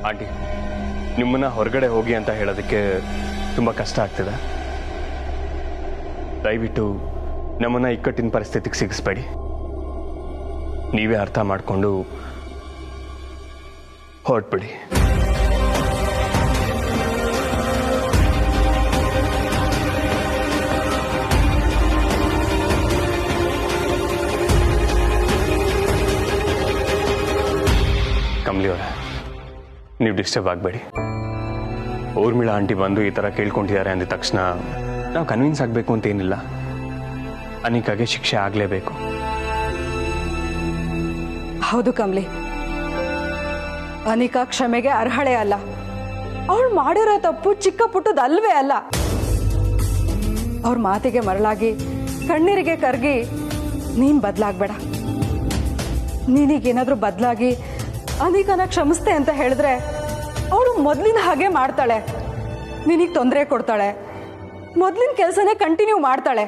Aunty, ನಿಮ್ಮನ್ನ ಹೊರಗಡೆ ಹೋಗಿ ಅಂತ ಹೇಳೋದಕ್ಕೆ ತುಂಬ ಕಷ್ಟ ಆಗ್ತಿದೆ. ದಯವಿಟ್ಟು ನಮ್ಮನ್ನ ಇಕ್ಕಟ್ಟಿನ ಪರಿಸ್ಥಿತಿಗೆ ಸಿಗಿಸ್ಬೇಡಿ. ನೀವೇ ಅರ್ಥ ಮಾಡಿಕೊಂಡು ಹೊರಟ್ಬಿಡಿ. ಕಮಲಿ ಅವರೇ, ನೀವು ಡಿಸ್ಟರ್ಬ್ ಆಗಬೇಡಿ. ಊರ್ಮಿಳಾ ಆಂಟಿ ಬಂದು ಈ ಥರ ಕೇಳ್ಕೊಂಡಿದ್ದಾರೆ ಅಂದ ತಕ್ಷಣ ನಾವು ಕನ್ವಿನ್ಸ್ ಆಗಬೇಕು ಅಂತ ಏನಿಲ್ಲ. ಅನಿಕಾಗೆ ಶಿಕ್ಷೆ ಆಗಲೇಬೇಕು. ಹೌದು ಕಮಲಿ, ಅನಿಕಾ ಕ್ಷಮೆಗೆ ಅರ್ಹಳೆ ಅಲ್ಲ. ಅವಳು ಮಾಡಿರೋ ತಪ್ಪು ಚಿಕ್ಕ ಪುಟ್ಟದಲ್ವೇ ಅಲ್ಲ. ಅವ್ರ ಮಾತಿಗೆ ಮರಳಾಗಿ ಕಣ್ಣೀರಿಗೆ ಕರಗಿ ನೀನ್ ಬದಲಾಗಬೇಡ. ನೀನೀಗೇನಾದ್ರೂ ಬದಲಾಗಿ ಅನಿಕನ ಕ್ಷಮಿಸ್ತೆ ಅಂತ ಹೇಳಿದ್ರೆ ಅವಳು ಮೊದಲಿನ ಹಾಗೆ ಮಾಡ್ತಾಳೆ. ನಿನಗೆ ತೊಂದರೆ ಕೊಡ್ತಾಳೆ, ಮೊದಲಿನ ಕೆಲಸನೇ ಕಂಟಿನ್ಯೂ ಮಾಡ್ತಾಳೆ.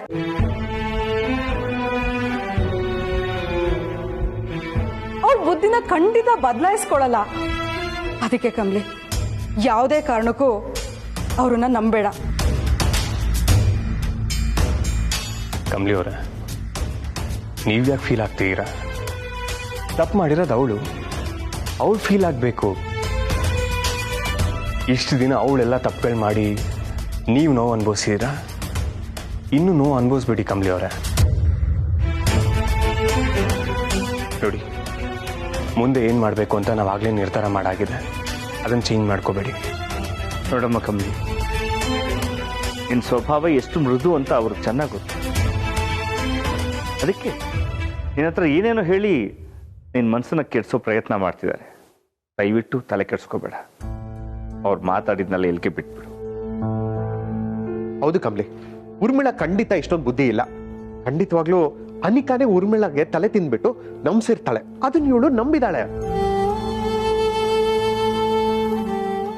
ಅವಳ ಬುದ್ಧಿನ ಖಂಡಿತ ಬದಲಾಯಿಸ್ಕೊಳ್ಳಲ್ಲ. ಅದಕ್ಕೆ ಕಮಲಿ, ಯಾವುದೇ ಕಾರಣಕ್ಕೂ ಅವ್ರನ್ನ ನಂಬೇಡ. ಕಮಲಿ ಅವರೇ, ನೀವ್ಯಾಕೆ ಫೀಲ್ ಆಗ್ತೀರಾ? ತಪ್ಪು ಮಾಡಿರೋದು ಅವಳು ಫೀಲ್ ಆಗಬೇಕು. ಇಷ್ಟು ದಿನ ಅವಳೆಲ್ಲ ತಪ್ಪುಗಳು ಮಾಡಿ ನೀವು ನೋವು ಅನುಭವಿಸಿದ್ದೀರಾ. ಇನ್ನೂ ನೋವು ಅನುಭವಿಸ್ಬೇಡಿ ಕಮಲಿ ಅವರೇ. ನೋಡಿ, ಮುಂದೆ ಏನು ಮಾಡಬೇಕು ಅಂತ ನಾವಾಗಲೇ ನಿರ್ಧಾರ ಮಾಡಾಗಿದೆ. ಅದನ್ನು ಚೇಂಜ್ ಮಾಡ್ಕೋಬೇಡಿ. ನೋಡಮ್ಮ ಕಮಲಿ, ನಿನ್ನ ಸ್ವಭಾವ ಎಷ್ಟು ಮೃದು ಅಂತ ಅವ್ರಿಗೆ ಚೆನ್ನಾಗಿ ಗೊತ್ತು. ಅದಕ್ಕೆ ನಿನ್ನ ಹತ್ರ ಏನೇನೋ ಹೇಳಿ ನಿನ್ನ ಮನಸ್ಸನ್ನ ಕೆಡಿಸೋ ಪ್ರಯತ್ನ ಮಾಡ್ತಿದ್ದಾರೆ. ದಯವಿಟ್ಟು ತಲೆ ಕೆಡಿಸ್ಕೋಬೇಡ. ಅವ್ರು ಮಾತಾಡಿದ್ನೆಲ್ಲ ಎಲ್ಕೆ ಬಿಟ್ಬಿಡು. ಹೌದು ಕಮಲಿ, ಊರ್ಮಿಳಾ ಖಂಡಿತ ಇಷ್ಟೊಂದು ಬುದ್ಧಿ ಇಲ್ಲ. ಖಂಡಿತವಾಗ್ಲೂ ಅನಿಕಾನೇ ಊರ್ಮಿಳಾಗೆ ತಲೆ ತಿಂದ್ಬಿಟ್ಟು ನಂಬಿಸಿರ್ತಾಳೆ. ಅದನ್ನ ಇವಳು ನಂಬಿದಾಳೆ.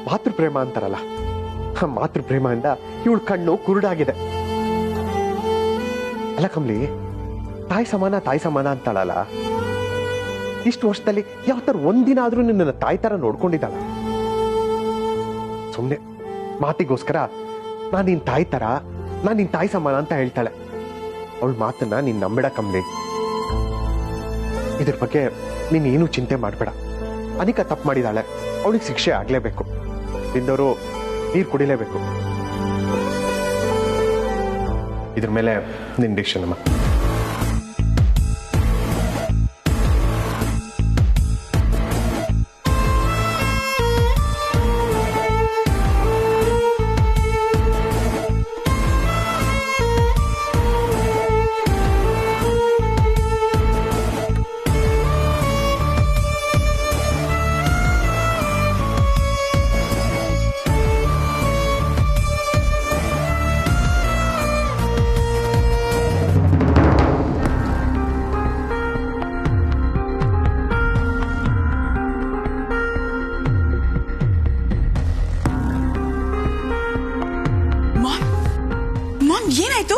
ಮಾತೃ ಪ್ರೇಮ ಅಂತಾರಲ್ಲ, ಮಾತೃ ಪ್ರೇಮದಿಂದ ಇವಳು ಕಣ್ಣು ಕುರುಡಾಗಿದೆ. ಅಲ್ಲ ಕಮಲಿ, ತಾಯಿ ಸಮಾನ ಅಂತಾಳಲ್ಲ. ಇಷ್ಟು ವರ್ಷದಲ್ಲಿ ಯಾವ ತರ ಒಂದಿನ ಆದ್ರೂ ನಿನ್ನ ತಾಯಿ ತರ ನೋಡ್ಕೊಂಡಿದ್ದಾಳ? ಸುಮ್ನೆ ಮಾತಿಗೋಸ್ಕರ ನಾನ್ ನಿನ್ ತಾಯಿ ತರ, ನಾನ್ ನಿನ್ ತಾಯಿ ಸಮಾನ ಅಂತ ಹೇಳ್ತಾಳೆ. ಅವಳ ಮಾತನ್ನ ನೀನ್ ನಂಬೇಡ ಕಮಲಿ. ಇದ್ರ ಬಗ್ಗೆ ನೀನ್ ಏನು ಚಿಂತೆ ಮಾಡ್ಬೇಡ. ಅನಿಕಾ ತಪ್ಪು ಮಾಡಿದಾಳೆ, ಅವಳಿಗೆ ಶಿಕ್ಷೆ ಆಗ್ಲೇಬೇಕು. ತಿಂದವರು ನೀರು ಕುಡಿಲೇಬೇಕು. ಇದ್ರ ಮೇಲೆ ನಿನ್ ಡಿಸಿಷನ್ ಅಮ್ಮ. ಏನಾಯ್ತು?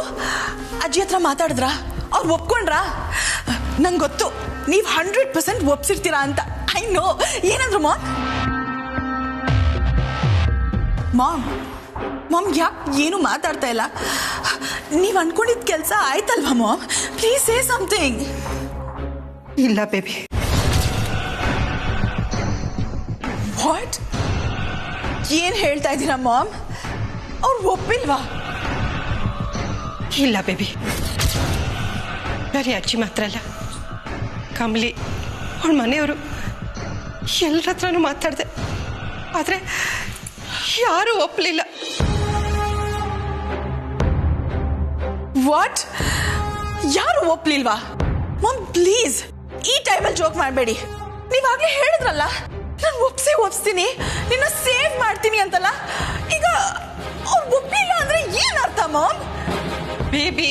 ಅಜ್ಜಿ ಹತ್ರ ಮಾತಾಡಿದ್ರಾ? ಅವ್ರು ಒಪ್ಕೊಂಡ್ರಾ? ನಂಗೆ ಗೊತ್ತು ನೀವು 100% ಒಪ್ಸಿರ್ತೀರಾ ಅಂತ. I know. ಏನಂದ್ರು ಮಾಮ್ ಯಾಕೆ ಏನು ಮಾತಾಡ್ತಾ ಇಲ್ಲ? ನೀವು ಅನ್ಕೊಂಡಿದ್ದ ಕೆಲಸ ಆಯ್ತಲ್ವಾ ಮಾಮ್? Please say something. ಇಲ್ಲ ಬೇಬಿ. ವಾಟ್? ಏನ್ ಹೇಳ್ತಾ ಇದ್ದೀರಾ ಮಾಮ್? ಅವ್ರು ಒಪ್ಪಿಲ್ವಾ? ಇಲ್ಲ ಬೇಬಿ, ಬರೀ ಅಜ್ಜಿ ಮಾತ್ರ ಅಲ್ಲ, ಕಮಲಿ ಅವಳ ಮನೆಯವರು ಎಲ್ಲರ ಹತ್ರನೂ ಮಾತಾಡಿದೆ. ಆದರೆ ಯಾರೂ ಒಪ್ಪಲಿಲ್ಲ. ವಾಟ್? ಯಾರು ಒಪ್ಲಿಲ್ವಾ? ಮಾಮ್ ಪ್ಲೀಸ್, ಈ ಟೈಮಲ್ಲಿ ಜೋಕ್ ಮಾಡಬೇಡಿ. ನೀವಾಗಲೇ ಹೇಳಿದ್ರಲ್ಲ, ನಾನು ಒಪ್ಸ್ತೀನಿ, ನಿನ್ನ ಸೇವ್ ಮಾಡ್ತೀನಿ ಅಂತಲ್ಲ. ಈಗ ಅವ್ರು ಒಪ್ಲಿಲ್ಲ ಅಂದ್ರೆ ಏನರ್ಥ ಮಾಮ್? ಬೇಬಿ,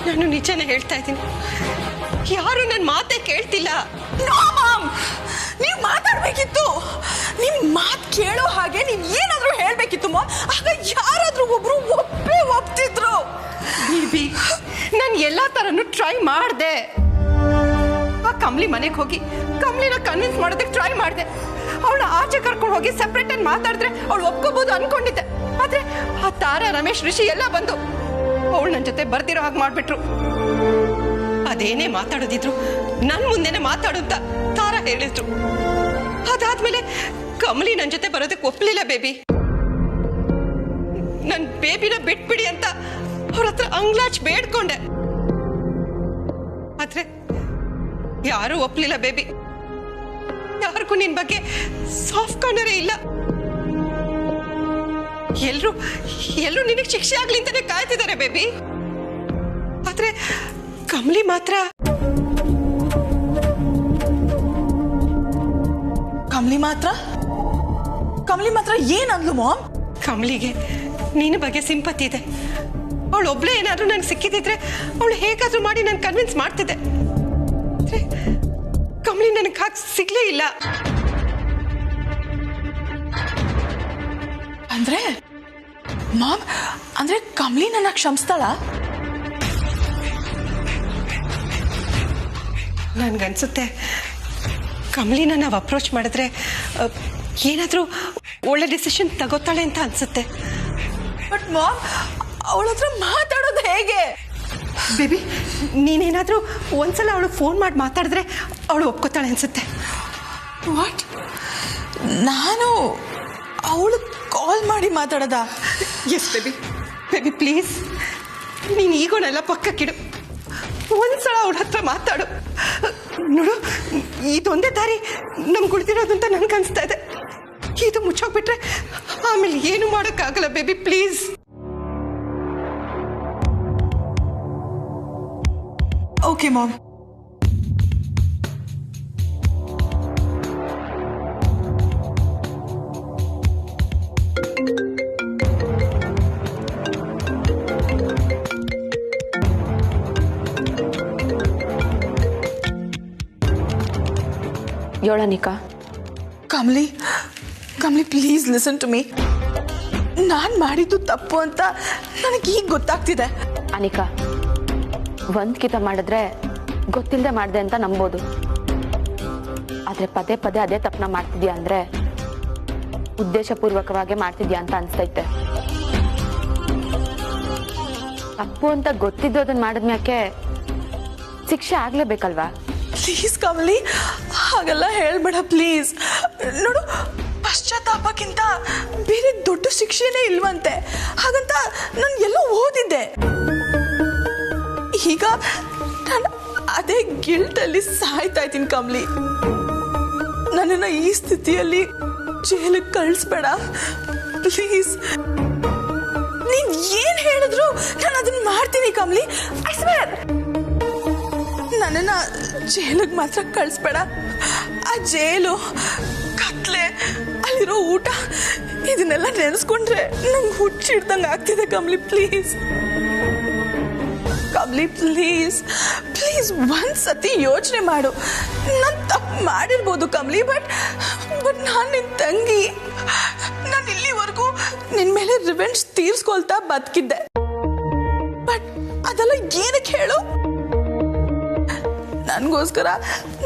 ನಾನು ನಿಜನೇ ಹೇಳ್ತಾ ಇದ್ದೀನಿ. ಯಾರು ನನ್ನ ಮಾತೇ ಕೇಳ್ತಿಲ್ಲ. ನೋ ಮಾಮ್, ನೀವು ಮಾತಾಡ್ಬೇಕಿತ್ತು. ನಿಮ್ ಮಾತು ಕೇಳೋ ಹಾಗೆ ನೀವು ಏನಾದ್ರೂ ಹೇಳ್ಬೇಕಿತ್ತು ಮಾಮ್. ಆಗ ಯಾರಾದ್ರೂ ಒಬ್ರು ಒಪ್ತಿದ್ರು. ಬೇಬಿ, ನಾನು ಎಲ್ಲಾ ತರನು ಟ್ರೈ ಮಾಡಿದೆ. ಆ ಕಮಲಿ ಮನೆಗೆ ಹೋಗಿ ಕಮಲಿನ ಕನ್ವಿನ್ಸ್ ಮಾಡೋದಕ್ಕೆ ಟ್ರೈ ಮಾಡಿದೆ. ಅವಳ ಆಚೆ ಕರ್ಕೊಂಡು ಹೋಗಿ ಸೆಪರೇಟ್ ಆಗಿ ಮಾತಾಡಿದ್ರೆ ಅವಳು ಒಪ್ಕೋಬಹುದು ಅನ್ಕೊಂಡಿದ್ದೆ. ಆದ್ರೆ ಆ ತಾರಾ, ರಮೇಶ್, ಋಷಿ ಎಲ್ಲ ಬಂದು ಅವಳು ನನ್ನ ಜೊತೆ ಬರ್ದಿರೋ ಹಾಗೆ ಮಾಡ್ಬಿಟ್ರು. ಅದೇನೇ ಮಾತಾಡೋದಿದ್ರು ನನ್ ಮುಂದೆನೆ ಮಾತಾಡು ಅಂತ ತಾರಾ ಹೇಳಿದ್ರು. ಅದಾದ್ಮೇಲೆ ಕಮಲಿ ನನ್ನ ಜೊತೆ ಬರೋದಕ್ಕೆ ಒಪ್ಲಿಲ್ಲ ಬೇಬಿ. ನನ್ ಬೇಬಿನ ಬಿಟ್ಬಿಡಿ ಅಂತ ಅವ್ರ ಹತ್ರ ಅಂಗ್ಲಾಚ್ ಬೇಡ್ಕೊಂಡೆ. ಆದ್ರೆ ಯಾರು ಒಪ್ಲಿಲ್ಲ ಬೇಬಿ. ಯಾರಿಗೂ ನಿನ್ ಬಗ್ಗೆ ಸಾಫ್ಟ್ ಕಾರ್ನರೇ ಇಲ್ಲ. ಎಲ್ರು ನಿನಗೆ ಶಿಕ್ಷೆ ಆಗ್ಲಿ ಅಂತಾನೆ ಕಾಯ್ತಿದ್ದಾರೆ ಬೇಬಿ. ಆದ್ರೆ ಕಮಲಿ ಮಾತ್ರ ಏನಂದ್ಲು ಮಾಮ್? ಕಮಲಿಗೆ ನಿನ್ನ ಬಗ್ಗೆ ಸಿಂಪತಿ ಇದೆ. ಅವಳು ಒಬ್ಳೆ ಏನಾದ್ರೂ ನನ್ಗೆ ಸಿಕ್ಕಿದ್ರೆ ಅವಳು ಹೇಗಾದ್ರೂ ಮಾಡಿ ನಾನು ಕನ್ವಿನ್ಸ್ ಮಾಡ್ತಿದ್ದೆ. ಕಮಲಿ ನನಗೆ ಹಾಗೆ ಸಿಗ್ಲೇ ಇಲ್ಲ. ಅಂದ್ರೆ ಮಾಮ್, ಅಂದ್ರೆ ಕಮಲಿ ನನ್ನ ಕ್ಷಮಿಸ್ತಾಳ? ನನ್ಗನ್ಸುತ್ತೆ ಕಮಲಿನ ನಾವು ಅಪ್ರೋಚ್ ಮಾಡಿದ್ರೆ ಏನಾದ್ರೂ ಒಳ್ಳೆ ಡಿಸಿಷನ್ ತಗೋತಾಳೆ ಅಂತ ಅನ್ಸುತ್ತೆ. ಬಟ್ ಮಾಮ್, ಅವಳ ಹತ್ರ ಮಾತಾಡೋದು ಹೇಗೆ? ಬೇಬಿ, ನೀನೇನಾದ್ರೂ ಒಂದ್ಸಲ ಅವಳು ಫೋನ್ ಮಾಡಿ ಮಾತಾಡಿದ್ರೆ ಅವಳು ಒಪ್ಕೋತಾಳೆ ಅನ್ಸುತ್ತೆ. ವಾಟ್? ನಾನು ಅವಳು ಕಾಲ್ ಮಾಡಿ ಮಾತಾಡೋದಾ? ಎಸ್ ಬೇಬಿ, ಬೇಬಿ ಪ್ಲೀಸ್, ನೀನು ಈಗೋನೆಲ್ಲ ಪಕ್ಕಕ್ಕಿಡು. ಒಂದ್ಸಲ ಅವಳ ಹತ್ರ ಮಾತಾಡು. ನೋಡು, ಇದೊಂದೇ ದಾರಿ ನಮ್ಗೆ ಉಳಿದಿರೋದು ಅಂತ ನನ್ಗೆ ಅನಿಸ್ತಾ ಇದೆ. ಇದು ಮುಚ್ಚೋಗ್ಬಿಟ್ರೆ ಆಮೇಲೆ ಏನು ಮಾಡೋಕ್ಕಾಗಲ್ಲ ಬೇಬಿ, ಪ್ಲೀಸ್. Okay mom. ಯೋಳನಿಕಾ, Kamali please listen to me. ನಾನು ಮಾಡಿದ್ದು ತಪ್ಪು ಅಂತ ನನಗೆ ಈಗ ಗೊತ್ತಾಗ್ತಿದೆ. ಅನಿಕಾ, ಒಂದ್ಕಿತ ಮಾಡಿದ್ರೆ ಗೊತ್ತಿಲ್ಲದೆ ಮಾಡಿದೆ ಅಂತ ನಂಬೋದು. ಆದ್ರೆ ಪದೇ ಪದೇ ಅದೇ ತಪ್ಪನ ಮಾಡ್ತಿದ್ಯಾ ಅಂದ್ರೆ ಉದ್ದೇಶಪೂರ್ವಕವಾಗಿ ಮಾಡ್ತಿದ್ಯಾ ಅಂತ ಅನ್ಸ್ತೈತೆ. ತಪ್ಪು ಅಂತ ಗೊತ್ತಿದ್ದು ಅದನ್ನ ಮಾಡಿದ್ಮ್ಯಾಕೆ ಶಿಕ್ಷೆ ಆಗ್ಲೇಬೇಕಲ್ವಾ? ಪ್ಲೀಸ್ ಕಮಲಿ, ಹಾಗೆಲ್ಲ ಹೇಳ್ಬೇಡ ಪ್ಲೀಸ್. ನೋಡು, ಪಶ್ಚಾತ್ತಾಪಕ್ಕಿಂತ ಬೇರೆ ದೊಡ್ಡ ಶಿಕ್ಷೆನೇ ಇಲ್ವಂತೆ. ಹಾಗಂತ ನಾನು ಎಲ್ಲೋ ಓದಿದ್ದೆ. ಈಗ ನಾನು ಅದೇ ಗಿಲ್ಟಲ್ಲಿ ಸಾಯ್ತಾ ಇದ್ದೀನಿ ಕಮಲಿ. ನನ್ನನ್ನು ಈ ಸ್ಥಿತಿಯಲ್ಲಿ ಜೈಲಿಗೆ ಕಳಿಸ್ಬೇಡ ಪ್ಲೀಸ್. ನೀನ್ ಏನ್ ಹೇಳಿದ್ರು ನಾನು ಅದನ್ನ ಮಾಡ್ತೀನಿ ಕಮಲಿ. I square. ನನ್ನನ್ನ ಜೈಲಿಗೆ ಮಾತ್ರ ಕಳಿಸ್ಬೇಡ. ಆ ಜೈಲು, ಕತ್ಲೆ, ಅಲ್ಲಿರೋ ಊಟ, ಇದನ್ನೆಲ್ಲ ನೆನೆಸ್ಕೊಂಡ್ರೆ ನಂಗೆ ಹುಚ್ಚಿಡ್ದಂಗೆ ಆಗ್ತಿದೆ Kamali. Please Kamali, please please ಒಂದ್ಸತಿ ಯೋಚನೆ ಮಾಡು. ನಾನು ತಪ್ಪು ಮಾಡಿರ್ಬೋದು ಕಮಲಿ, ಬಟ್ ನಾನು ನಿನ್ನ ತಂಗಿ. ನಾನು ಇಲ್ಲಿವರೆಗೂ ನಿನ್ನ ಮೇಲೆ ರಿವೆಂಜ್ ತೀರ್ಸ್ಕೊಳ್ತಾ ಬದುಕಿದ್ದೆ. ಬಟ್ ಅದೆಲ್ಲ ಏನಕ್ಕೆ ಹೇಳು? ನನಗೋಸ್ಕರ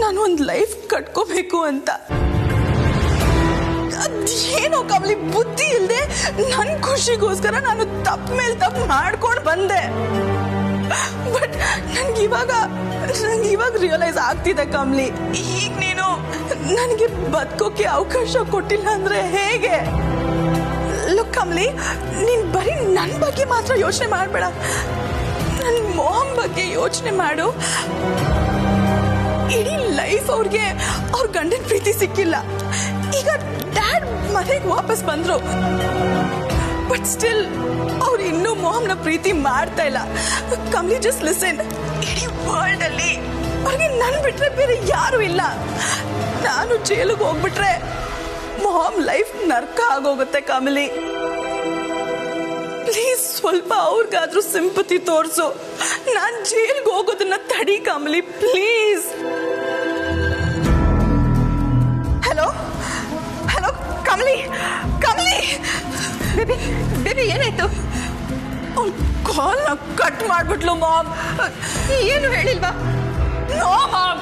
ನಾನು ಒಂದು ಲೈಫ್ ಕಟ್ಕೋಬೇಕು ಅಂತ. ಅದೇನೋ ಕಮಲಿ, ಬುದ್ಧಿ ಇಲ್ಲದೆ ನನ್ನ ಖುಷಿಗೋಸ್ಕರ ನಾನು ತಪ್ಪು ಮೇಲೆ ತಪ್ಪು ಮಾಡ್ಕೊಂಡು ಬಂದೆ. ಬಟ್ ನಂಗೆ ಇವಾಗ ರಿಯಲೈಸ್ ಆಗ್ತಿದೆ ಕಮಲಿ. ಈಗ ನೀನು ನನಗೆ ಬದುಕೋಕೆ ಅವಕಾಶ ಕೊಟ್ಟಿಲ್ಲ ಅಂದ್ರೆ ಹೇಗೆ? ಲುಕ್ ಕಮಲಿ, ನೀನ್ ಬರೀ ನನ್ನ ಬಗ್ಗೆ ಮಾತ್ರ ಯೋಚನೆ ಮಾಡಬೇಡ. ನನ್ನ ಮಾಮ್ ಬಗ್ಗೆ ಯೋಚನೆ ಮಾಡು. ಇಡೀ ಲೈಫ್ ಅವ್ರಿಗೆ ಅವ್ರ ಗಂಡನ ಪ್ರೀತಿ ಸಿಕ್ಕಿಲ್ಲ. ಈಗ ಡ್ಯಾಡ್ ಮನೆಗೆ ವಾಪಸ್ ಬಂದ್ರು, ಬಟ್ ಸ್ಟಿಲ್ ಅವ್ರು ಇನ್ನೂ ಮಾಮ್ನ ಪ್ರೀತಿ ಮಾಡ್ತಾ ಇಲ್ಲ. Kamali, just listen. ಇಡೀ ವರ್ಲ್ಡ್ ಅಲ್ಲಿ ಅವ್ರಿಗೆ ನನ್ ಬಿಟ್ರೆ ಬೇರೆ ಯಾರು ಇಲ್ಲ. ನಾನು ಜೈಲಿಗೆ ಹೋಗ್ಬಿಟ್ರೆ ಮಾಮ್ ಲೈಫ್ ನರ್ಕ ಆಗೋಗುತ್ತೆ ಕಮಲಿ. ಪ್ಲೀಸ್ ಸ್ವಲ್ಪ ಅವ್ರಿಗಾದ್ರೂ ಸಿಂಪತಿ ತೋರಿಸು. ನಾನ್ ಜೈಲ್ಗೆ ಹೋಗೋದನ್ನ ತಡಿ Kamali, please. Hello hello Kamali, Kamali. Baby, baby ಏನಾಯ್ತು? ಕಾಲ್ ಕಟ್ ಮಾಡ್ಬಿಟ್ಲು ಮಾಮ್. ಏನು ಹೇಳಿಲ್ವಾ? ನೋ ಮಾಮ್,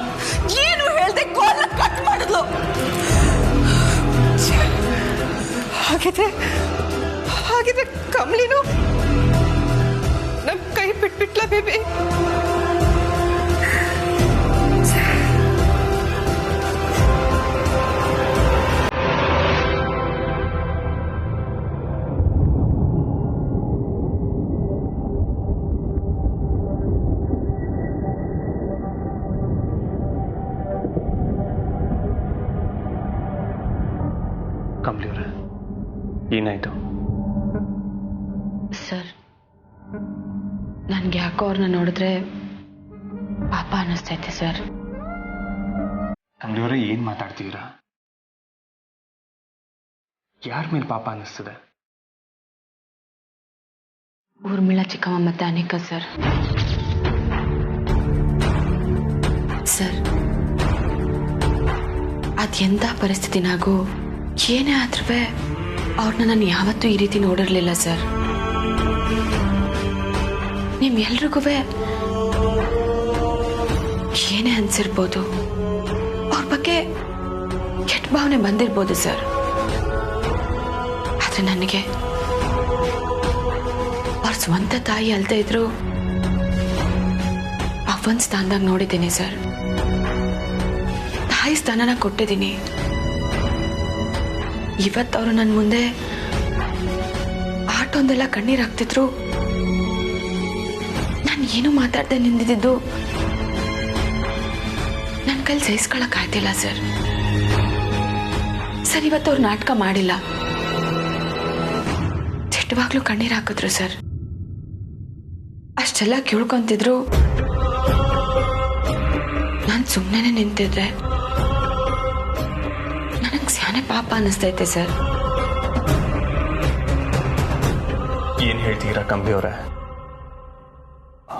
ಏನು ಹೇಳ್ದೆ, ಕಾಲ್ ಕಟ್ ಮಾಡಿದ್ಲು. ಹಾಗಿದ್ರೆ ಕಮಲಿನು ನಮ್ ಕೈ ಬಿಟ್ಬಿಟ್ಲ ಬೇಬಿ. ಕಮಲಿಯವ್ರೆ, ಏನಾಯ್ತು? ಸರ್, ನನ್ಗೆ ಯಾಕೋ ಅವ್ರನ್ನ ನೋಡಿದ್ರೆ ಪಾಪ ಅನ್ನಿಸ್ತೈತೆ ಸರ್. ಕಮಲಿಯವರೇ, ಏನ್ ಮಾತಾಡ್ತೀರಾ? ಯಾರ ಮೇಲೆ ಪಾಪ ಅನ್ನಿಸ್ತದೆ? ಊರ್ಮಿಳಾ ಚಿಕ್ಕಮ್ಮ ಮತ್ತೆ ಅನಿಕಾ ಸರ್. ಸರ್, ಅದೆಂಥ ಪರಿಸ್ಥಿತಿನಾಗೂ ಏನೇ ಆದ್ರೂ ಅವ್ರನ್ನ ನಾನು ಯಾವತ್ತೂ ಈ ರೀತಿ ನೋಡಿರ್ಲಿಲ್ಲ ಸರ್. ನಿಮ್ಮೆಲ್ರಿಗೂ ಏನೇ ಅನ್ಸಿರ್ಬೋದು, ಅವ್ರ ಬಗ್ಗೆ ಕೆಟ್ಟ ಭಾವನೆ ಬಂದಿರ್ಬೋದು ಸರ್. ಆದ್ರೆ ನನಗೆ ಅವ್ರ ಸ್ವಂತ ತಾಯಿ ಅಲ್ದೇ ಇದ್ರು ಅವನ್ ಸ್ಥಾನದಾಗ ನೋಡಿದ್ದೀನಿ ಸರ್. ತಾಯಿ ಸ್ಥಾನನ ಕೊಟ್ಟಿದ್ದೀನಿ. ಇವತ್ತವರು ನನ್ನ ಮುಂದೆ ಆಟೊಂದೆಲ್ಲ ಕಣ್ಣೀರ್ ಹಾಕ್ತಿದ್ರು. ನಾನು ಏನು ಮಾತಾಡ್ದೆ ನಿಂದಿದ್ದು ನನ್ನ ಕೈಲಿ ಸಹಿಸ್ಕೊಳಕ್ ಆಯ್ತಿಲ್ಲ ಸರ್. ಸರ್, ಇವತ್ತವ್ರು ನಾಟಕ ಮಾಡಿಲ್ಲ, ಸಿಟ್ಟವಾಗ್ಲೂ ಕಣ್ಣೀರ್ ಹಾಕಿದ್ರು ಸರ್. ಅಷ್ಟೆಲ್ಲ ಕೇಳ್ಕೊಂತಿದ್ರು. ನಾನು ಸುಮ್ಮನೆ ನಿಂತಿದ್ರೆ ನನಗೆ ಸ್ಯಾನೆ ಪಾಪ ಅನ್ನಿಸ್ತೈತೆ ಸರ್. ಏನ್ ಹೇಳ್ತೀರಾ ಕಮಲಿಯವರೇ?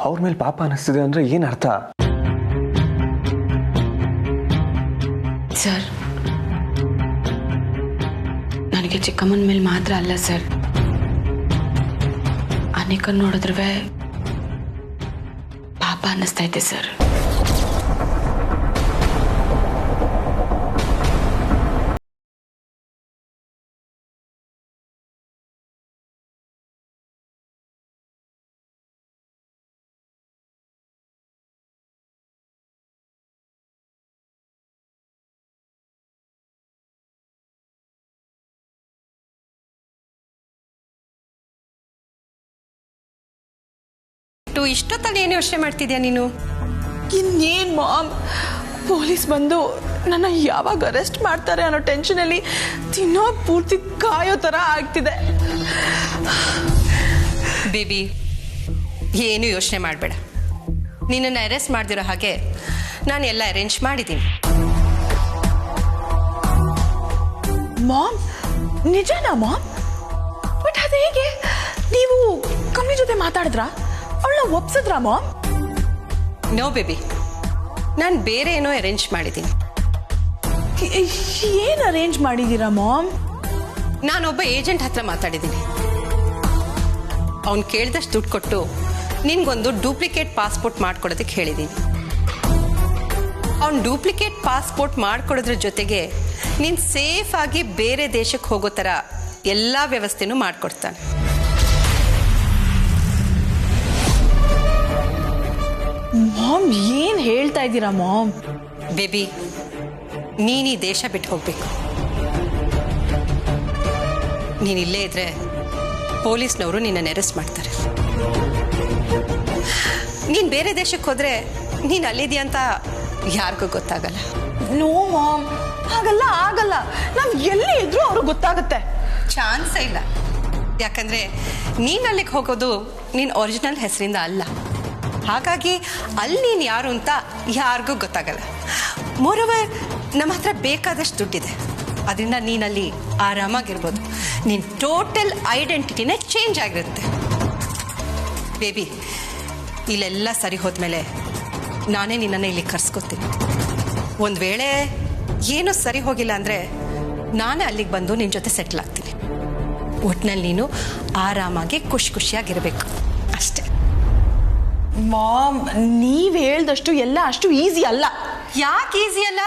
ಅವ್ರ ಮೇಲೆ ಪಾಪ ಅನ್ನಿಸ್ತಿದೆ ಅಂದ್ರೆ ಏನ್ ಅರ್ಥ? ಸರ್, ನನಗೆ ಚಿಕ್ಕಮ್ಮನ ಮೇಲೆ ಮಾತ್ರ ಅಲ್ಲ ಸರ್, ಅನೇಕನ್ ನೋಡಿದ್ರೆ ಪಾಪ ಅನ್ನಿಸ್ತೈತೆ ಸರ್. ಇಷ್ಟೊತ್ತಲ್ಲಿ ಏನು ಯೋಚನೆ ಮಾಡ್ತಿದ್ಯಾ ನೀನು? ಇನ್ನೇನ್ ಮಾಮ್, ಪೊಲೀಸ್ ಬಂದು ನನ್ನ ಯಾವಾಗ ಅರೆಸ್ಟ್ ಮಾಡ್ತಾರೆ ಅನ್ನೋ ಟೆನ್ಷನಲ್ಲಿ ತಿನ್ನೋ ಪೂರ್ತಿ ಕಾಯೋ ತರ ಆಗ್ತಿದೆ. ಬೇಬಿ, ಏನು ಯೋಚನೆ ಮಾಡಬೇಡ. ನಿನ್ನನ್ನು ಅರೆಸ್ಟ್ ಮಾಡ್ದಿರೋ ಹಾಗೆ ನಾನು ಎಲ್ಲ ಅರೇಂಜ್ ಮಾಡಿದ್ದೀನಿ. Ma'am, ನಿಜನಾ ma'am? ಬಟ್ ಅದು ಹೇಗೆ? ನೀವು ಕಮ್ಮಿ ಜೊತೆ ಮಾತಾಡಿದ್ರಾ? ಅವಳನ್ನ ಒಪ್ಸಿದ್ರಾ ಮಾಮ್? ನೋ ಬೇಬಿ, ನಾನು ಬೇರೆ ಏನೋ ಅರೇಂಜ್ ಮಾಡಿದ್ದೀನಿ. ಏನ್ ಅರೇಂಜ್ ಮಾಡಿದ್ದೀರಾ ಮಾಮ್? ನಾನೊಬ್ಬ ಏಜೆಂಟ್ ಹತ್ರ ಮಾತಾಡಿದ್ದೀನಿ. ಅವ್ನು ಕೇಳಿದಷ್ಟು ದುಡ್ಡು ಕೊಟ್ಟು ನಿನ್ಗೊಂದು ಡೂಪ್ಲಿಕೇಟ್ ಪಾಸ್ಪೋರ್ಟ್ ಮಾಡ್ಕೊಡೋದಕ್ಕೆ ಹೇಳಿದ್ದೀನಿ. ಅವ್ನು ಡೂಪ್ಲಿಕೇಟ್ ಪಾಸ್ಪೋರ್ಟ್ ಮಾಡ್ಕೊಡೋದ್ರ ಜೊತೆಗೆ ನೀನು ಸೇಫ್ ಆಗಿ ಬೇರೆ ದೇಶಕ್ಕೆ ಹೋಗೋ ಥರ ಎಲ್ಲ ವ್ಯವಸ್ಥೆನೂ ಮಾಡಿಕೊಡ್ತಾನೆ. ಮಾಮ್, ಏನ್ ಹೇಳ್ತಾ ಇದ್ದೀರಾ ಮಾಮ್? ಬೇಬಿ, ನೀನು ಈ ದೇಶ ಬಿಟ್ಟು ಹೋಗ್ಬೇಕು. ನೀನಿಲ್ಲೇ ಇದ್ರೆ ಪೊಲೀಸ್ನವರು ನಿನ್ನನ್ನು ಅರೆಸ್ಟ್ ಮಾಡ್ತಾರೆ. ನೀನು ಬೇರೆ ದೇಶಕ್ಕೆ ಹೋದ್ರೆ ನೀನು ಅಲ್ಲಿದೆಯಾ ಅಂತ ಯಾರಿಗೂ ಗೊತ್ತಾಗಲ್ಲ. ನೋ ಮಾಮ್, ಹಾಗಲ್ಲ ಆಗಲ್ಲ. ನಾವ್ ಎಲ್ಲಿ ಇದ್ರೂ ಅವ್ರಿಗೆ ಗೊತ್ತಾಗುತ್ತೆ. ಚಾನ್ಸೇ ಇಲ್ಲ. ಯಾಕಂದ್ರೆ ನೀನು ಅಲ್ಲಿಗೆ ಹೋಗೋದು ನೀನು ಒರಿಜಿನಲ್ ಹೆಸರಿಂದ ಅಲ್ಲ. ಹಾಗಾಗಿ ಅಲ್ಲಿ ನೀನು ಯಾರು ಅಂತ ಯಾರಿಗೂ ಗೊತ್ತಾಗಲ್ಲ. ಮೋರೋವರ್, ನಮ್ಮ ಹತ್ರ ಬೇಕಾದಷ್ಟು ದುಡ್ಡಿದೆ. ಅದರಿಂದ ನೀನಲ್ಲಿ ಆರಾಮಾಗಿರ್ಬೋದು. ನಿನ್ನ ಟೋಟಲ್ ಐಡೆಂಟಿಟಿನೇ ಚೇಂಜ್ ಆಗಿರುತ್ತೆ. ಬೇಬಿ, ಇಲ್ಲೆಲ್ಲ ಸರಿ ಹೋದ್ಮೇಲೆ ನಾನೇ ನಿನ್ನನ್ನು ಇಲ್ಲಿ ಕರ್ಸ್ಕೊತೀನಿ. ಒಂದು ವೇಳೆ ಏನೂ ಸರಿ ಹೋಗಿಲ್ಲ ಅಂದರೆ ನಾನೇ ಅಲ್ಲಿಗೆ ಬಂದು ನಿನ್ನ ಜೊತೆ ಸೆಟ್ಲ್ ಆಗ್ತೀನಿ. ಒಟ್ಟಿನಲ್ಲಿ ನೀನು ಆರಾಮಾಗಿ ಖುಷಿಯಾಗಿರಬೇಕು ಅಷ್ಟೇ. ಮಾಮ್, ನೀವ್ ಹೇಳ್ದಷ್ಟು ಎಲ್ಲ ಅಷ್ಟು ಈಸಿ ಅಲ್ಲ. ಯಾಕೆ ಈಸಿ ಅಲ್ಲ?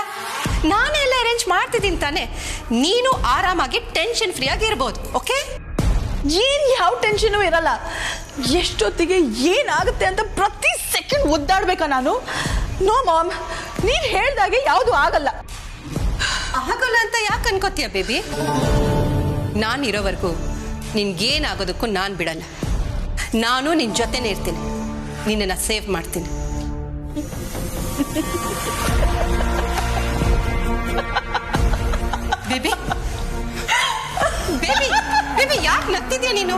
ನಾನೆಲ್ಲ ಅರೇಂಜ್ ಮಾಡ್ತಿದ್ದೀನಿ ತಾನೆ. ನೀನು ಆರಾಮಾಗಿ ಟೆನ್ಷನ್ ಫ್ರೀ ಆಗಿ ಇರ್ಬೋದು. ಓಕೆ? ಏನ್ ಯಾವ ಟೆನ್ಷನು ಇರಲ್ಲ. ಎಷ್ಟೊತ್ತಿಗೆ ಏನಾಗುತ್ತೆ ಅಂತ ಪ್ರತಿ ಸೆಕೆಂಡ್ ಒದ್ದಾಡ್ಬೇಕಾ ನಾನು? ನೋ ಮಾಮ್, ನೀನ್ ಹೇಳ್ದಾಗೆ ಯಾವುದು ಆಗಲ್ಲ. ಆಗಲ್ಲ ಅಂತ ಯಾಕೆ ಅನ್ಕೋತೀಯ ಬೇಬಿ? ನಾನು ಇರೋವರೆಗೂ ನಿನ್ಗೇನಾಗೋದಕ್ಕೂ ನಾನು ಬಿಡಲ್ಲ. ನಾನು ನಿನ್ ಜೊತೆನೇ ಇರ್ತೀನಿ, ನಿನ್ನನ್ನು ಸೇವ್ ಮಾಡ್ತೀನಿ. ಬೇಬಿ ಬೇಬಿ ಬೇಬಿ ಯಾಕೆ ನಗ್ತಿದ್ಯಾ ನೀನು?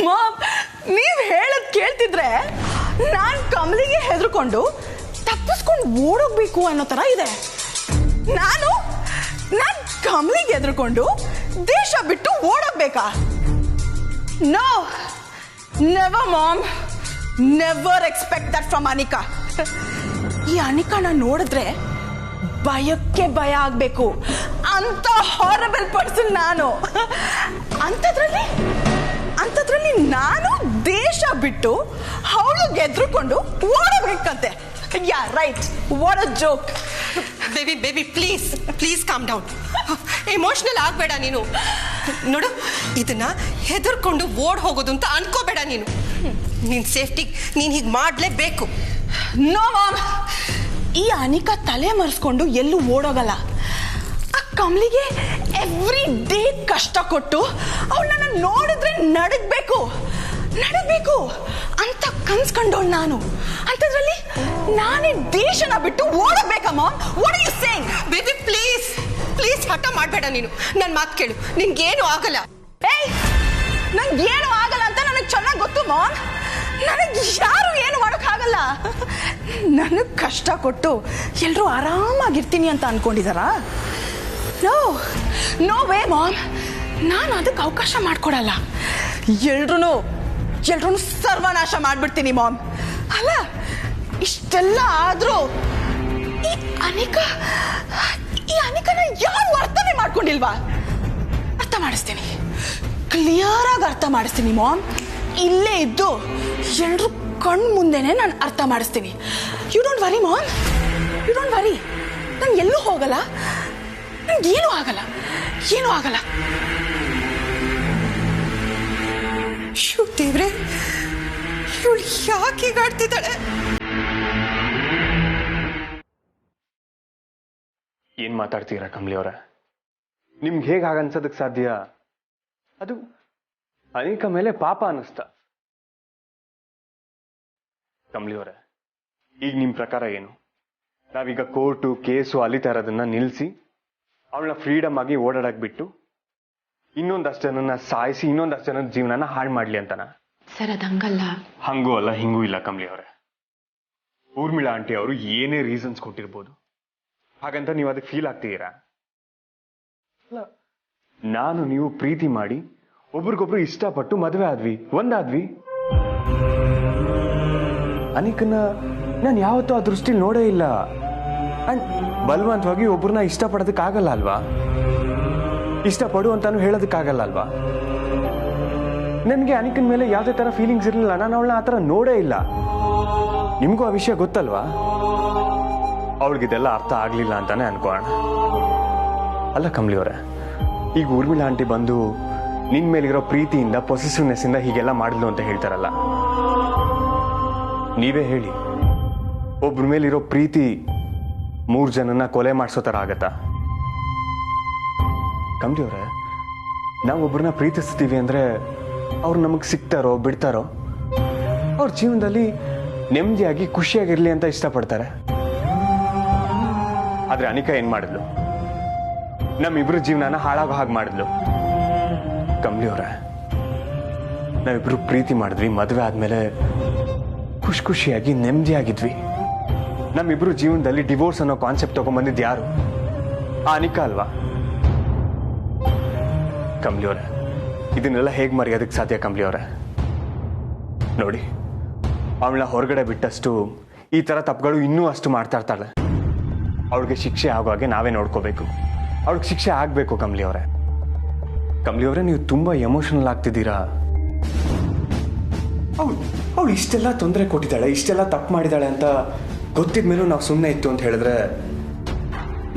ಮಾಮ್, ನೀವ್ ಹೇಳದ್ ಕೇಳ್ತಿದ್ರೆ ನಾನ್ ಕಮಲಿಗೆ ಹೆದರ್ಕೊಂಡು ತಪ್ಪಿಸ್ಕೊಂಡು ಓಡೋಗ್ಬೇಕು ಅನ್ನೋ ತರ ಇದೆ. ನಾನು ಕಮಲಿಗೆ ಹೆದರ್ಕೊಂಡು ದೇಶ ಬಿಟ್ಟು ಓಡೋಗ್ಬೇಕಾ? No, never mom, never expect that from Anika. ಈ ಅನಿಕಾನ ನೋಡಿದ್ರೆ ಭಯಕ್ಕೆ ಭಯ ಆಗ್ಬೇಕು. ಅಂತ ಹಾರಬಲ್ ಪರ್ಸನ್ ನಾನು. ಅಂಥದ್ರಲ್ಲಿ ನಾನು ದೇಶ ಬಿಟ್ಟು ಅವಳು ಗೆದ್ರುಕೊಂಡು ಓಡಬೇಕಂತೆ. Yeah right, what a joke. Baby baby please please calm down. Emotional ಆಗಬೇಡ ನೀನು. ನೋಡು, ಇದನ್ನ ಹೆದರ್ಕೊಂಡು ಓಡ್ ಹೋಗೋದು ಅಂತ ಅನ್ಕೋಬೇಡ ನೀನು. ನಿನ್ನ ಸೇಫ್ಟಿಗೆ ನೀನು ಹೀಗೆ ಮಾಡಲೇಬೇಕು. ನೋ ಮಾಮ್, ಈ ಅನಿಕಾ ತಲೆ ಮರೆಸ್ಕೊಂಡು ಎಲ್ಲೂ ಓಡೋಗಲ್ಲ. ಆ ಕಮಲಿಗೆ ಎವ್ರಿ ಡೇ ಕಷ್ಟ ಕೊಟ್ಟು ಅವಳನ್ನ ನೋಡಿದ್ರೆ ನಡಗಬೇಕು ಅಂತ ಕನ್ಸ್ಕೊಂಡವಳು ನಾನು. ಅಂಥದ್ರಲ್ಲಿ ನಾನೇ ದೇಶನ ಬಿಟ್ಟು ಓಡಬೇಕಾ mom? What are you saying? Baby please please ಹಠ ಮಾಡಬೇಡ ನೀನು. ನನ್ನ ಮಾತು ಕೇಳು, ನಿನ್ಗೇನು ಆಗಲ್ಲ. ಏಯ್, ನಂಗೇನು ಆಗಲ್ಲ ಅಂತ ನನಗೆ ಚೆನ್ನಾಗಿ ಗೊತ್ತು ಮಾಮ್. ನನಗೆ ಯಾರು ಏನು ಮಾಡೋಕ್ಕಾಗಲ್ಲ. ನನಗೆ ಕಷ್ಟ ಕೊಟ್ಟು ಎಲ್ಲರೂ ಆರಾಮಾಗಿರ್ತೀನಿ ಅಂತ ಅನ್ಕೊಂಡಿದಾರ? ನೋ ವೇ ಮಾಮ್, ನಾನು ಅದಕ್ಕೆ ಅವಕಾಶ ಮಾಡಿಕೊಡಲ್ಲ. ಎಲ್ರೂ ಸರ್ವನಾಶ ಮಾಡಿಬಿಡ್ತೀನಿ ಮಾಮ್. ಅಲ್ಲ, ಇಷ್ಟೆಲ್ಲ ಆದರೂ ಈ ಅನಿಕನ ಯಾರು ಅರ್ಥನೇ ಮಾಡ್ಕೊಂಡಿಲ್ವಾ? ಅರ್ಥ ಮಾಡಿಸ್ತೀನಿ, ಕ್ಲಿಯರ್ ಆಗಿ ಅರ್ಥ ಮಾಡಿಸ್ತೀನಿ ಮಾಮ್. ಇಲ್ಲೇ ಇದ್ದು ಎಲ್ರೂ ಕಣ್ಣು ಮುಂದೆನೆ ನಾನು ಅರ್ಥ ಮಾಡಿಸ್ತೀನಿ. You don't worry mom, you don't worry. ನಾನು ಎಲ್ಲೂ ಹೋಗಲ್ಲ, ನಂಗೇನು ಆಗಲ್ಲ. ಶೂ ದೇವ್ರೆ, ಇವಳು ಯಾಕೆ ಹೀಗಾಡ್ತಿದ್ದಾಳೆ? ಏನ್ ಮಾತಾಡ್ತೀರಾ ಕಮಲಿ ಅವರ? ನಿಮ್ಗೆ ಹೇಗೆ ಹಾಗನ್ಸೋದಕ್ಕೆ ಸಾಧ್ಯ? ಅದು ಅನಿಕಾ ಮೇಲೆ ಪಾಪ ಅನ್ನಿಸ್ತಾ? ಕಮಲಿ ಅವರ, ಈಗ ನಿಮ್ ಪ್ರಕಾರ ಏನು? ನಾವೀಗ ಕೋರ್ಟು ಕೇಸು ಅಲಿತಾ ಇರೋದನ್ನ ನಿಲ್ಲಿಸಿ ಅವಳನ್ನ ಫ್ರೀಡಮ್ ಆಗಿ ಓಡಾಡಕ್ ಬಿಟ್ಟು ಇನ್ನೊಂದಷ್ಟು ಜನನ ಸಾಯಿಸಿ ಇನ್ನೊಂದಷ್ಟು ಜನದ ಜೀವನನ ಹಾಳು ಮಾಡ್ಲಿ ಅಂತನ? ಸರ್, ಅದಂಗಲ್ಲ. ಹಂಗೂ ಅಲ್ಲ ಹಿಂಗೂ ಇಲ್ಲ ಕಮಲಿ ಅವರೇ. ಊರ್ಮಿಳಾ ಆಂಟಿ ಅವರು ಏನೇ ರೀಸನ್ಸ್ ಕೊಟ್ಟಿರ್ಬೋದು, ಹಾಗಂತ ನೀವು ಅದಕ್ಕೆ ಫೀಲ್ ಆಗ್ತಿದ್ದೀರಾ? ನಾನು ನೀವು ಪ್ರೀತಿ ಮಾಡಿ ಒಬ್ರಿಗೊಬ್ರು ಇಷ್ಟಪಟ್ಟು ಮದುವೆ ಆದ್ವಿ, ಒಂದಾದ್ವಿ. ಅನಿಕನ್ನ ನಾನು ಯಾವತ್ತೂ ಆ ದೃಷ್ಟಿಲಿ ನೋಡೇ ಇಲ್ಲ. ಅಂಡ್ ಬಲವಂತವಾಗಿ ಒಬ್ರನ್ನ ಇಷ್ಟಪಡೋದಕ್ಕಾಗಲ್ಲ ಅಲ್ವಾ? ಇಷ್ಟಪಡು ಅಂತಾನು ಹೇಳೋದಕ್ಕಾಗಲ್ಲ ಅಲ್ವಾ? ನನಗೆ ಅನಿಕನ್ ಮೇಲೆ ಯಾವುದೇ ತರ ಫೀಲಿಂಗ್ಸ್ ಇರಲಿಲ್ಲ. ನಾನು ಅವಳನ್ನ ಆ ಥರ ನೋಡೇ ಇಲ್ಲ. ನಿಮಗೂ ಆ ವಿಷಯ ಗೊತ್ತಲ್ವಾ? ಅವಳಿಗಿದೆಲ್ಲ ಅರ್ಥ ಆಗ್ಲಿಲ್ಲ ಅಂತಾನೆ ಅನ್ಕೋಣ. ಅಲ್ಲ ಕಮಲಿ ಅವರೇ, ಈಗ ಊರ್ಮಿಳಾ ಆಂಟಿ ಬಂದು ನಿನ್ ಮೇಲಿರೋ ಪ್ರೀತಿಯಿಂದ ಪೊಸೆಸಿವ್ನೆಸ್ ಇಂದ ಹೀಗೆಲ್ಲ ಮಾಡಿದ್ಲು ಅಂತ ಹೇಳ್ತಾರಲ್ಲ, ನೀವೇ ಹೇಳಿ, ಒಬ್ರ ಮೇಲಿರೋ ಪ್ರೀತಿ 3 ಜನನ ಕೊಲೆ ಮಾಡಿಸೋ ತರ ಆಗತ್ತಾ? ಕಮಲಿ ಅವರೇ, ನಾವು ಒಬ್ರನ್ನ ಪ್ರೀತಿಸ್ತೀವಿ ಅಂದ್ರೆ ಅವ್ರು ನಮಗೆ ಸಿಗ್ತಾರೋ ಬಿಡ್ತಾರೋ, ಅವ್ರ ಜೀವನದಲ್ಲಿ ನೆಮ್ಮದಿಯಾಗಿ ಖುಷಿಯಾಗಿರ್ಲಿ ಅಂತ ಇಷ್ಟಪಡ್ತಾರೆ. ಆದ್ರೆ ಅನಿಕಾ ಏನ್ ಮಾಡಿದ್ಲು? ನಮ್ಮಿಬ್ರು ಜೀವನನ ಹಾಳಾಗೋ ಹಾಗೆ ಮಾಡಿದ್ಲು. ಕಮಲಿ ಅವರೇ, ನಾವಿಬ್ರು ಪ್ರೀತಿ ಮಾಡಿದ್ವಿ, ಮದುವೆ ಆದ್ಮೇಲೆ ಖುಷಿಯಾಗಿ ನೆಮ್ಮದಿಯಾಗಿದ್ವಿ. ನಮ್ಮಿಬ್ರು ಜೀವನದಲ್ಲಿ ಡಿವೋರ್ಸ್ ಅನ್ನೋ ಕಾನ್ಸೆಪ್ಟ್ ತಗೊಂಡ್ಬಂದಿದ್ದು ಯಾರು? ಆ ಅನಿಕಾ ಅಲ್ವಾ? ಕಮಲಿ ಅವರೇ, ಇದನ್ನೆಲ್ಲ ಹೇಗೆ ಮರೆಯೋದಕ್ಕೆ ಸಾಧ್ಯ ಕಮಲಿ ಅವರೇ? ನೋಡಿ, ಅವಳನ್ನ ಹೊರಗಡೆ ಬಿಟ್ಟಷ್ಟು ಈ ತರ ತಪ್ಪುಗಳು ಇನ್ನೂ ಅಷ್ಟು ಮಾಡ್ತಾ ಇರ್ತಾಳೆ. ಅವಳಿಗೆ ಶಿಕ್ಷೆ ಆಗೋ ಹಾಗೆ ನಾವೇ ನೋಡ್ಕೋಬೇಕು. ಅವಳಿಗೆ ಶಿಕ್ಷೆ ಆಗ್ಬೇಕು ಕಮಲಿ ಅವರೇ. ಕಮಲಿ ಅವರೇ, ನೀವು ತುಂಬಾ ಎಮೋಷನಲ್ ಆಗ್ತಿದ್ದೀರಾ. ಅವಳು ಇಷ್ಟೆಲ್ಲ ತೊಂದರೆ ಕೊಟ್ಟಿದ್ದಾಳೆ, ಇಷ್ಟೆಲ್ಲ ತಪ್ಪು ಮಾಡಿದ್ದಾಳೆ ಅಂತ ಗೊತ್ತಿದ ಮೇಲೂ ನಾವು ಸುಮ್ಮನೆ ಇತ್ತು ಅಂತ ಹೇಳಿದ್ರೆ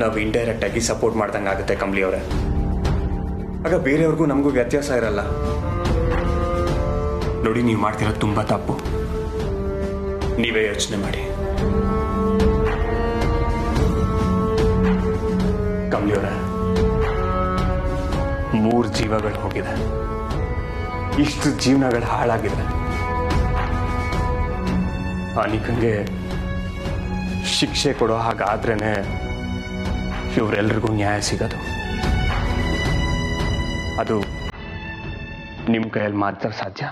ನಾವು ಇಂಡೈರೆಕ್ಟ್ ಆಗಿ ಸಪೋರ್ಟ್ ಮಾಡ್ದಂಗೆ ಆಗುತ್ತೆ ಕಮಲಿ ಅವರೇ. ಆಗ ಬೇರೆಯವ್ರಿಗೂ ನಮಗೂ ವ್ಯತ್ಯಾಸ ಇರಲ್ಲ. ನೋಡಿ, ನೀವು ಮಾಡ್ತಿರೋದು ತುಂಬಾ ತಪ್ಪು. ನೀವೇ ಯೋಚನೆ ಮಾಡಿ. ಕಮಲಿ ಅವರೇ, 3 ಜೀವಗಳು ಹೋಗಿದೆ, ಇಷ್ಟು ಜೀವನಗಳು ಹಾಳಾಗಿದೆ. ಅನಿಕಂಗೆ ಶಿಕ್ಷೆ ಕೊಡೋ ಹಾಗಾದ್ರೇನೆ ಇವರೆಲ್ರಿಗೂ ನ್ಯಾಯ ಸಿಗೋದು. ಅದು ನಿಮ್ಮ ಕೈಯಲ್ಲಿ ಮಾತ್ರ ಸಾಧ್ಯ.